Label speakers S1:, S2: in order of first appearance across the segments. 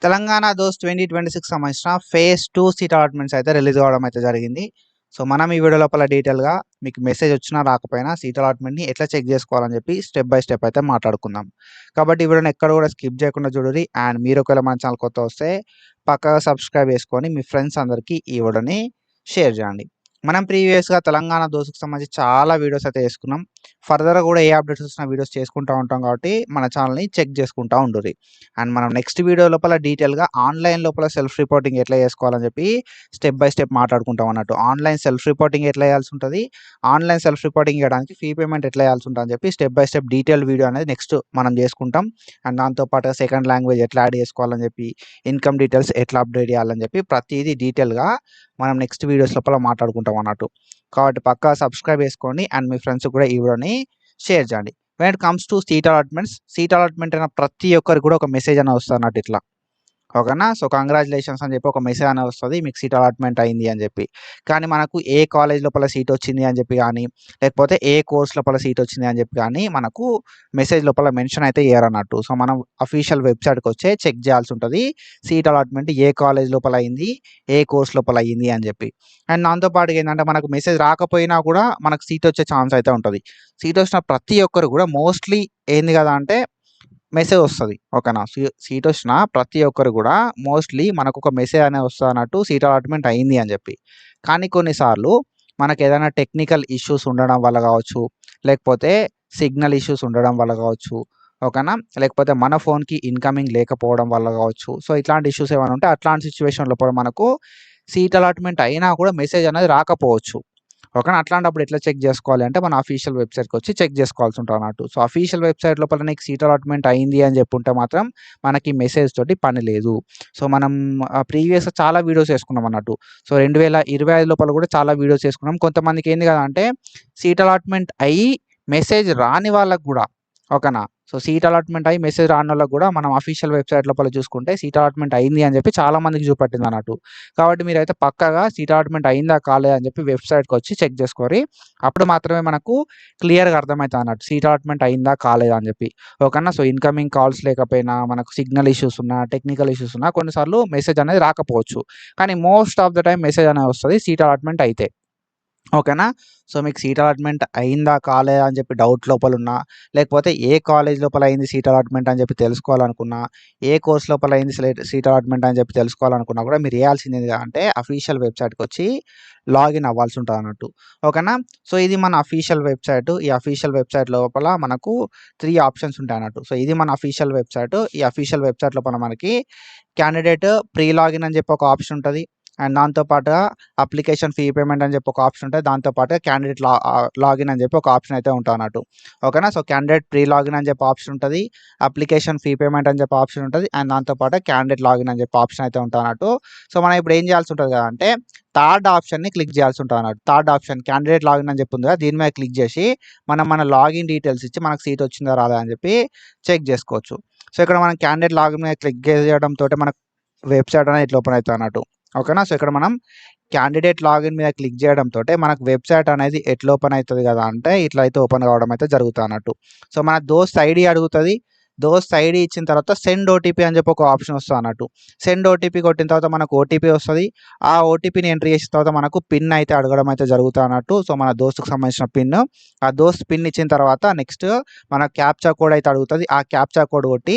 S1: Telangana those 2026 సంబంధించిన phase 2 seat allotments అయితే release అవ్వడం అయితే జరిగింది. సో, మనం ఈ వీడియో లోపల డీటెయిల్‌గా మీకు మెసేజ్ వచ్చినా రాకపోయినా సీట్ అలాట్మెంట్‌ని ఎట్లా చెక్ చేసుకోవాలని చెప్పి స్టెప్ బై స్టెప్ అయితే మాట్లాడుకుందాం. కాబట్టి ఈ వీడియోని ఎక్కడ కూడా స్కిప్ చేయకుండా చూడుర్రి. అండ్ మీరు ఒకవేళ మన ఛానల్ కొత్తగా వస్తే పక్కాగా సబ్స్క్రైబ్ చేసుకొని మీ ఫ్రెండ్స్ అందరికీ ఈ వీడియోని షేర్ చేయండి. మనం ప్రీవియస్‌గా తెలంగాణ దోస్‌కి సంబంధించి చాలా వీడియోస్ అయితే చేసుకున్నాం. ఫర్దర్‌గా కూడా ఏ అప్డేట్స్ వచ్చినా వీడియోస్ చేసుకుంటా ఉంటాం కాబట్టి మన ఛానల్‌ని చెక్ చేసుకుంటా ఉండుర్రి. అండ్ మనం నెక్స్ట్ వీడియో లోపల డీటెయిల్‌గా ఆన్‌లైన్ లోపల సెల్ఫ్ రిపోర్టింగ్ ఎట్లా చేసుకోవాలని చెప్పి స్టెప్ బై స్టెప్ మాట్లాడుకుంటాం అన్నట్టు. ఆన్‌లైన్ సెల్ఫ్ రిపోర్టింగ్ ఎట్లా చేయాల్సి ఉంటది, ఆన్‌లైన్ సెల్ఫ్ రిపోర్టింగ్ చేయడానికి ఫీ పేమెంట్ ఎట్లా చేయాల్సి ఉంటది అని చెప్పి step by step detailed video అనేది నెక్స్ట్ మనం చేసుకుంటాం. అండ్ దాంతో పాటుగా సెకండ్ లాంగ్వేజ్ ఎట్లా యాడ్ చేసుకోవాలని చెప్పి, ఇన్‌కమ్ డీటెయిల్స్ ఎట్లా అప్డేట్ చేయాలని చెప్పి ప్రతీదీ డీటెయిల్‌గా మనం నెక్స్ట్ వీడియోస్ లోపల మాట్లాడుకుంటాం అన్నట్టు. కాబట్టి పక్కా సబ్స్క్రైబ్ చేసుకోండి అండ్ మీ ఫ్రెండ్స్‌కి కూడా ఈ వీడియోని షేర్ చేయండి. When it comes to seat allotment అయిన ప్రతి ఒక్కరికి కూడా ఒక మెసేజ్ అనేది వస్తుంది అన్నట్టు ఇట్లా. ఓకేనా. సో, కంగ్రాచులేషన్స్ అని చెప్పి ఒక మెసేజ్ అనేది వస్తుంది, మీకు సీట్ అలాట్మెంట్ అయింది అని చెప్పి. కానీ మనకు ఏ కాలేజ్ లోపల సీట్ వచ్చింది అని చెప్పి కానీ, లేకపోతే ఏ కోర్స్ లోపల సీట్ వచ్చింది అని చెప్పి కానీ మనకు మెసేజ్ లోపల మెన్షన్ అయితే చేయరన్నట్టు. సో, మనం అఫీషియల్ వెబ్సైట్‌కి వచ్చే చెక్ చేయాల్సి ఉంటుంది. సీట్ అలాట్మెంట్ ఏ కాలేజ్ లోపల అయింది, ఏ కోర్స్ లోపల అయింది అని చెప్పి. అండ్ దాంతో పాటుగా ఏంటంటే మనకు మెసేజ్ రాకపోయినా కూడా మనకు సీట్ వచ్చే ఛాన్స్ అయితే ఉంటుంది. సీట్ వచ్చిన ప్రతి ఒక్కరు కూడా మోస్ట్లీ ఏంది కదా అంటే మెసేజ్ వస్తది. ఓకేనా. సీట్ వచ్చిన ప్రతి ఒక్కరు కూడా మోస్ట్‌లీ మనకొక మెసేజ్ అనేది వస్తది అన్నట్టు సీట్ అలాట్మెంట్ అయింది అని చెప్పి. కానీ కొన్నిసార్లు మనకేదైనా టెక్నికల్ ఇష్యూస్ ఉండడం వల్ల కావచ్చు, లేకపోతే సిగ్నల్ ఇష్యూస్ ఉండడం వల్ల కావచ్చు, ఓకేనా. లేకపోతే మన ఫోన్‌కి ఇన్‌కమింగ్ లేకపోవడం వల్ల కావచ్చు. సో, ఇట్లాంటి ఇష్యూస్ ఏమైనా ఉంటే అట్లాంటి సిట్యుయేషన్ లోపల మనకు సీట్ అలాట్మెంట్ అయినా కూడా మెసేజ్ అనేది రాకపోవచ్చు. ఓకేనా. అట్లాంటప్పుడు ఎట్లా చెక్ చేసుకోవాలి అంటే మన అఫీషియల్ వెబ్సైట్‌కి వచ్చి చెక్ చేసుకోవాల్సి ఉంటది అన్నట్టు. సో, అఫీషియల్ వెబ్సైట్ లోపల నీకు సీట్ అలాట్మెంట్ అయింది అని చెప్పుంటే మాత్రం మనకి మెసేజ్ తోటి పని లేదు. సో, మనం ప్రీవియస్‌గా చాలా వీడియోస్ చేసుకున్నాం అన్నట్టు. సో, 2025 లోపల కూడా చాలా వీడియోస్ చేసుకున్నాం. కొంతమందికి ఏంది కదా అంటే సీట్ అలాట్మెంట్ అయ్యి మెసేజ్ రాని వాళ్ళకి కూడా ఓకేనా. సో, సీట్ అలాట్మెంట్ అయ్యి మెసేజ్ రానోళ్ళకి కూడా మనం అఫీషియల్ వెబ్సైట్ లోపల చూసుకుంటే సీట్ అలాట్మెంట్ అయింది అని చెప్పి చాలా మందికి చూపెట్టింది అన్నట్టు. కాబట్టి మీరైతే పక్కాగా సీట్ అలాట్మెంట్ అయిందా కాలేదా అని చెప్పి వెబ్సైట్‌కి వచ్చి చెక్ చేసుకోరి. అప్పుడు మాత్రమే మనకు క్లియర్‌గా అర్థమైతది అన్నట్టు సీట్ అలాట్మెంట్ అయిందా కాలేదా అని చెప్పి. ఓకేనా. సో, ఇన్‌కమింగ్ కాల్స్ లేకపోయినా, మనకు సిగ్నల్ ఇష్యూస్ ఉన్నా, టెక్నికల్ ఇష్యూస్ ఉన్నా కొన్నిసార్లు మెసేజ్ అనేది రాకపోవచ్చు. కానీ most of the time message అనేది వస్తది సీట్ అలాట్మెంట్ అయితే. ఓకేనా. సో, మీకు సీట్ అలాట్మెంట్ అయిందా కాలేదా అని చెప్పి డౌట్ లోపలున్నా, లేకపోతే ఏ కాలేజ్ లోపల అయింది సీట్ అలాట్మెంట్ అని చెప్పి తెలుసుకోవాలనుకున్నా, ఏ కోర్స్ లోపల అయింది సీట్ అలాట్మెంట్ అని చెప్పి తెలుసుకోవాలనుకున్నా కూడా మీరు చేయాల్సింది ఏంది అంటే అఫీషియల్ వెబ్సైట్‌కి వచ్చి లాగిన్ అవ్వాల్సి ఉంటది అన్నట్టు. ఓకేనా. సో, ఇది మన అఫీషియల్ వెబ్సైట్. ఈ అఫీషియల్ వెబ్సైట్ లోపల మనకు 3 ఆప్షన్స్ ఉంటాయి అన్నట్టు. సో, ఇది మన అఫీషియల్ వెబ్సైట్. ఈ అఫీషియల్ వెబ్సైట్ లోపల మనకి క్యాండిడేట్ ప్రీ లాగిన్ అని చెప్పి ఒక ఆప్షన్ ఉంటది. అండ్ దాంతో పాటుగా అప్లికేషన్ ఫీ పేమెంట్ అని చెప్పి ఒక ఆప్షన్ ఉంటది. దాంతో పాటుగా క్యాండిడేట్ లాగిన్ అని చెప్పి ఒక ఆప్షన్ అయితే ఉంటదన్నట్టు. ఓకేనా. సో, క్యాండిడేట్ ప్రీ లాగిన్ అని చెప్పి ఆప్షన్ ఉంటది. అప్లికేషన్ ఫీ పేమెంట్ అని చెప్పి ఆప్షన్ ఉంటది. అండ్ దాంతో పాటు క్యాండిడేట్ లాగిన్ అని చెప్పి ఆప్షన్ అయితే ఉంటదన్నట్టు. సో, మనం ఇప్పుడు ఏం చేయాల్సి ఉంటది కదా అంటే థర్డ్ ఆప్షన్‌ని క్లిక్ చేయాల్సి ఉంటదన్నట్టు. థర్డ్ ఆప్షన్ క్యాండిడేట్ లాగిన్ అని చెప్పి ఉంది కదా, దీని మీద క్లిక్ చేసి మనం మన లాగిన్ డీటెయిల్స్ ఇచ్చి మనకు సీట్ వచ్చిందా రాదా అని చెప్పి చెక్ చేసుకోవచ్చు. సో, ఇక్కడ మనం క్యాండిడేట్ లాగిన్ మీద క్లిక్ చేయడంతోటి మనకు వెబ్సైట్ అనేది ఇట్లా ఓపెన్ అయితది అన్నట్టు. ఓకేనా. సో, ఇక్కడ మనం క్యాండిడేట్ లాగిన్ మీద క్లిక్ చేయడంతోటే మనకు వెబ్సైట్ అనేది ఎట్లా ఓపెన్ అయితది కదా అంటే ఇట్లా అయితే ఓపెన్ కావడం అయితే జరుగుతది అన్నట్టు. సో, మన దోస్త్ ఐడీ అడుగుతది. దోస్త్ ఐడీ ఇచ్చిన తర్వాత సెండ్ ఓటీపీ అని చెప్పి ఒక ఆప్షన్ వస్తది అన్నట్టు. సెండ్ ఓటీపీ కొట్టిన తర్వాత మనకు ఓటీపీ వస్తది. ఆ ఓటీపీని ఎంటర్ చేసిన తర్వాత మనకు పిన్ అయితే అడగడం అయితే జరుగుతది అన్నట్టు. సో, మన దోస్తుకు సంబంధించిన పిన్. ఆ దోస్త్ పిన్ ఇచ్చిన తర్వాత నెక్స్ట్ మన క్యాప్చా కోడ్ అయితే అడుగుతది. ఆ క్యాప్చా కోడ్ కొట్టి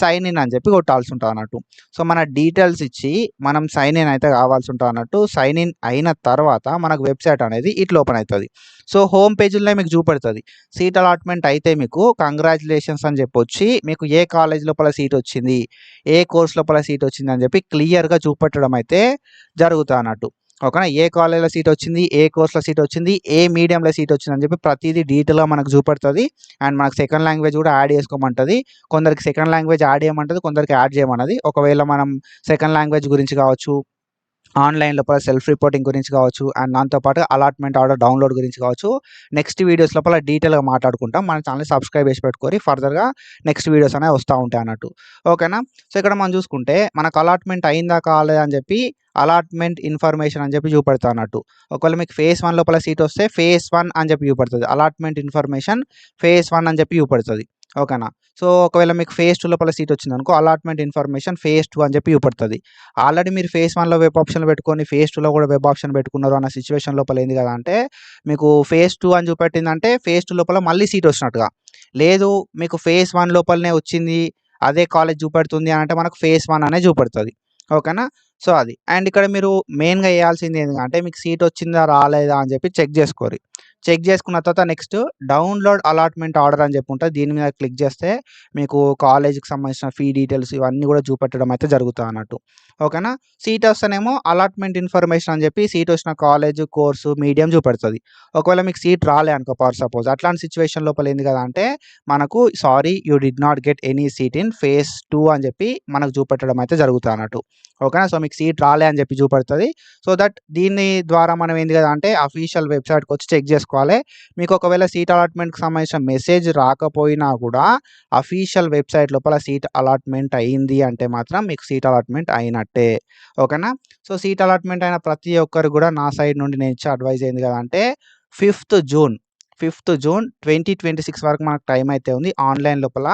S1: సైన్ ఇన్ అని చెప్పి కొట్టాల్సి ఉంటది అన్నట్టు. సో, మన డీటెయిల్స్ ఇచ్చి మనం సైన్ ఇన్ అయితే కావాల్సి ఉంటది అన్నట్టు. సైన్ ఇన్ అయిన తర్వాత మనకు వెబ్సైట్ అనేది ఇట్లా ఓపెన్ అయితది. సో, హోమ్ పేజ్‌లోనే మీకు చూపెడతది. సీట్ అలాట్మెంట్ అయితే మీకు కంగ్రాచ్యులేషన్స్ అని చెప్పొచ్చి మీకు ఏ కాలేజ్ లోపల సీట్ వచ్చింది, ఏ కోర్స్ లోపల సీట్ వచ్చింది అని చెప్పి క్లియర్‌గా చూపెట్టడం అయితే జరుగుతదన్నట్టు. ఓకేనా. ఏ కాలేజ్‌లో సీట్ వచ్చింది, ఏ కోర్స్‌లో సీట్ వచ్చింది, ఏ మీడియంలో సీట్ వచ్చింది అని చెప్పి ప్రతీదీ డీటెయిల్‌గా మనకు చూపెడతది. అండ్ మనకు సెకండ్ లాంగ్వేజ్ కూడా యాడ్ చేసుకోమంటది. కొందరికి సెకండ్ లాంగ్వేజ్ యాడ్ చేయమంటది, కొందరికి యాడ్ చేయమన్నది. ఒకవేళ మనం సెకండ్ లాంగ్వేజ్ గురించి కావచ్చు, ఆన్‌లైన్ లోపల సెల్ఫ్ రిపోర్టింగ్ గురించి కావచ్చు, అండ్ దాంతో పాటు అలాట్మెంట్ ఆర్డర్ డౌన్‌లోడ్ గురించి కావచ్చు, నెక్స్ట్ వీడియోస్ లోపల డీటెయిల్‌గా మాట్లాడుకుంటాం. మన ఛానెల్‌ని సబ్స్క్రైబ్ చేసి పెట్టుకోరి. ఫర్దర్‌గా నెక్స్ట్ వీడియోస్ అనేవి వస్తా ఉంటాయి అన్నట్టు. ఓకేనా. సో, ఇక్కడ మనం చూసుకుంటే మనకు అలాట్మెంట్ అయిందా కాలేదా అని చెప్పి అలాట్మెంట్ ఇన్ఫర్మేషన్ అని చెప్పి చూపెడతా అన్నట్టు. ఒకవేళ మీకు ఫేజ్ 1 లోపల సీట్ వస్తే ఫేజ్ 1 అని చెప్పి చూపెడతది. అలాట్మెంట్ ఇన్ఫర్మేషన్ ఫేజ్ 1 అని చెప్పి చూపెడతది. ఓకేనా. సో, ఒకవేళ మీకు ఫేజ్ 2 లోపల సీట్ వచ్చిందనుకో అలాట్‌మెంట్ ఇన్ఫర్మేషన్ ఫేజ్ 2 అని చెప్పి చూపెడుతది. ఆల్రెడీ మీరు ఫేజ్ 1లో వెబ్ ఆప్షన్‌లు పెట్టుకొని ఫేజ్ 2లో కూడా వెబ్ ఆప్షన్ పెట్టుకున్నారు అన్న సిట్యుయేషన్ లోపల ఏంది కదా అంటే మీకు ఫేజ్ 2 అని చూపెట్టిందంటే ఫేజ్ 2 లోపల మళ్ళీ సీట్ వచ్చినట్టుగా. లేదు మీకు ఫేజ్ 1 లోపలనే వచ్చింది. అదే కాలేజ్ చూపెడుతుంది అనంటే మనకు ఫేజ్ 1 అనే చూపెడుతది. ఓకేనా. సో, అది. అండ్ ఇక్కడ మీరు మెయిన్‌గా చేయాల్సింది ఏందంటే మీకు సీట్ వచ్చిందా? రాలేదా? అని చెప్పి చెక్ చేసుకోరి. చెక్ చేసుకున్న తర్వాత నెక్స్ట్ డౌన్‌లోడ్ అలాట్‌మెంట్ ఆర్డర్ అని చెప్పి ఉంటది. దీని మీద క్లిక్ చేస్తే మీకు కాలేజ్‌కి సంబంధించిన ఫీ డీటెయిల్స్ ఇవన్నీ కూడా చూపెట్టడం అయితే జరుగుతదన్నట్టు. ఓకేనా. సీట్ వస్తేనేమో అలాట్‌మెంట్ ఇన్ఫర్మేషన్ అని చెప్పి సీట్ వచ్చిన కాలేజ్, కోర్సు, మీడియం చూపెడుతది. ఒకవేళ మీకు సీట్ రాలే అనుకో ఫర్ సపోజ్ అట్లాంటి సిట్యుయేషన్ లోపల ఏంది కదా అంటే మనకు sorry you did not get any seat in phase 2 అని చెప్పి మనకు చూపెట్టడం అయితే జరుగుతదన్నట్టు. ఓకేనా. సో, మీకు సీట్ రాలే అని చెప్పి చూపెడుతది. సో దట్ దీని ద్వారా మనం ఏంది కదా అంటే అఫీషియల్ వెబ్‌సైట్‌కి వచ్చి చెక్ చేసుకోవాలి. మీకు ఒకవేళ సీట్ అలాట్‌మెంట్‌కి సంబంధించిన మెసేజ్ రాకపోయినా కూడా అఫీషియల్ వెబ్‌సైట్ లోపల సీట్ అలాట్‌మెంట్ అయింది అంటే మాత్రం మీకు సీట్ అలాట్‌మెంట్ అయినట్టే. ఓకేనా. సో, సీట్ అలాట్‌మెంట్ అయిన ప్రతి ఒక్కరికి కూడా నా సైడ్ నుండి నేను ఇచ్చే అడ్వైస్ ఏంది కదా అంటే 5థ్ జూన్ 2026 వరకు మనకు టైం అయితే ఉంది. ఆన్‌లైన్ లోపల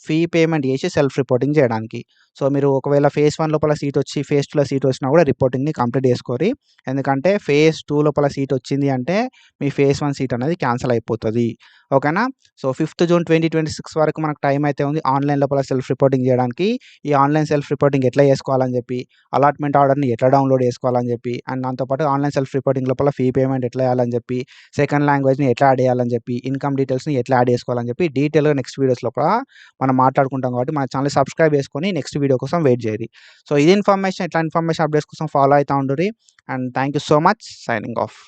S1: ఫీ పేమెంట్ చేసి సెల్ఫ్ రిపోర్టింగ్ చేయడానికి. సో, మీరు ఒకవేళ ఫేజ్ 1 లోపల సీట్ వచ్చి ఫేజ్ 2లో సీట్ వచ్చినా కూడా రిపోర్టింగ్‌ని కంప్లీట్ చేసుకోరి. ఎందుకంటే ఫేజ్ 2 లోపల సీట్ వచ్చింది అంటే మీ ఫేజ్ 1 సీట్ అనేది క్యాన్సిల్ అయిపోతది. ఓకేనా. సో, 5థ్ జూన్ 2026 వరకు మనకు టైం అయితే ఉంది. ఆన్‌లైన్ లోపల సెల్ఫ్ రిపోర్టింగ్ చేయడానికి. ఈ ఆన్‌లైన్ సెల్ఫ్ రిపోర్టింగ్ ఎట్లా చేసుకోవాలని చెప్పి, అలాట్‌మెంట్ ఆర్డర్‌ని ఎట్లా డౌన్‌లోడ్ చేసుకోవాలని చెప్పి, అండ్ దాంతో పాటు ఆన్‌లైన్ సెల్ఫ్ రిపోర్టింగ్ లోపల ఫీ పేమెంట్ ఎట్లా చేయాలని చెప్పి, సెకండ్ లాంగ్వేజ్‌ని ఎట్లా యాడ్ చేయాలని చెప్పి, ఇన్‌కమ్ డీటెయిల్స్‌ని ఎట్లా యాడ్ చేసుకోవాలని చెప్పి డీటెయిల్‌గా నెక్స్ట్ వీడియోస్ లోపల మనం మాట్లాడుకుంటాం కాబట్టి మన ఛానెల్‌ని సబ్స్క్రైబ్ చేసుకొని నెక్స్ట్ వీడియో కోసం వెయిట్ చేయండి. సో, ఇది ఇన్ఫర్మేషన్. ఇట్లా ఇన్ఫర్మేషన్ అప్డేట్స్ కోసం ఫాలో అయితా ఉండుర్రి. And thank you so much. Signing of.